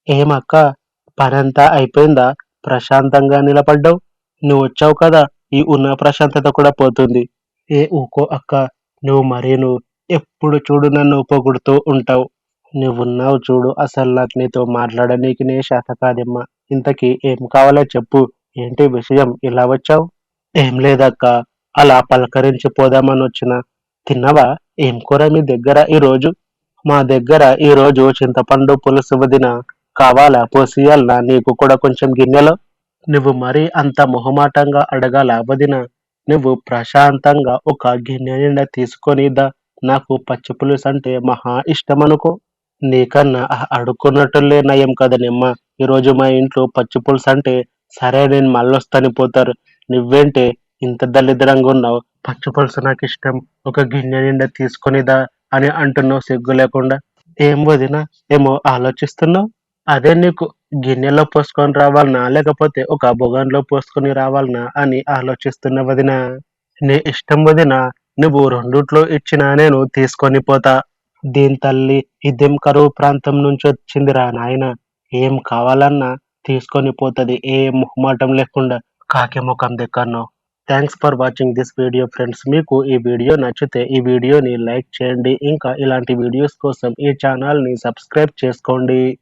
ఏమక్క, పనంతా అయిపోయిందా? ప్రశాంతంగా నిలబడ్డావు. నువ్వొచ్చావు కదా, ఈ ఉన్న ప్రశాంతత కూడా పోతుంది. ఊకో అక్క, నువ్వు ఎప్పుడు చూడు నన్ను పొగుడుతూ ఉంటావు. నువ్వున్నావు చూడు, అసలు నాకు నీతో మాట్లాడనీకినే శాత కాదమ్మా. ఇంతకీ ఏం కావాలో చెప్పు. ఏంటి విషయం, ఇలా వచ్చావు? ఏం లేదక్క, అలా పలకరించి పోదామనొచ్చినా. తిన్నావా? ఏం కూర మీ దగ్గర ఈరోజు? మా దగ్గర ఈరోజు చింతపండు పులుసు వదిన. కావాలా పోసియాలనా నీకు కూడా కొంచెం గిన్నెలో? నువ్వు మరీ అంత మొహమాటంగా అడగాలా వదిన? నువ్వు ప్రశాంతంగా ఒక గిన్నె నిండా తీసుకొని దా. నాకు పచ్చి పులుసు అంటే మహా ఇష్టమనుకో. నీకన్నా అడుక్కున్నట్టులే నయం కదనమ్మా. ఈరోజు మా ఇంట్లో పచ్చి పులుసు అంటే సరే నేను మళ్ళొస్తాని పోతారు. నువ్వేంటే ఇంత దరిద్రంగా ఉన్నావు? పచ్చి పులుసు నాకు ఇష్టం, ఒక గిన్నె నిండా తీసుకొనిదా అని అంటున్నావు సిగ్గు లేకుండా. ఏం వదినా, ఏమో ఆలోచిస్తున్నావు? అదే నీకు గిన్నెలో పోసుకొని రావాలనా, లేకపోతే ఒక బొగన్లో పోసుకొని రావాలనా అని ఆలోచిస్తున్న వదినా. నీ ఇష్టం వదినా, నువ్వు రెండిట్లో ఇచ్చినా నేను తీసుకొని పోతా. దీని తల్లి ఇదేం కరువు ప్రాంతం నుంచి వచ్చిందిరా నాయన. ఏం కావాలన్నా తీసుకొని పోతది, ఏ మొహమాటం లేకుండా. కాకి ముఖం దిక్కన్నో. Thanks for watching this video friends. మీకు ఈ వీడియో నచ్చితే ఈ వీడియోని లైక్ చేయండి. ఇంకా ఇలాంటి వీడియోస్ కోసం ఈ ఛానల్ని సబ్స్క్రైబ్ చేసుకోండి.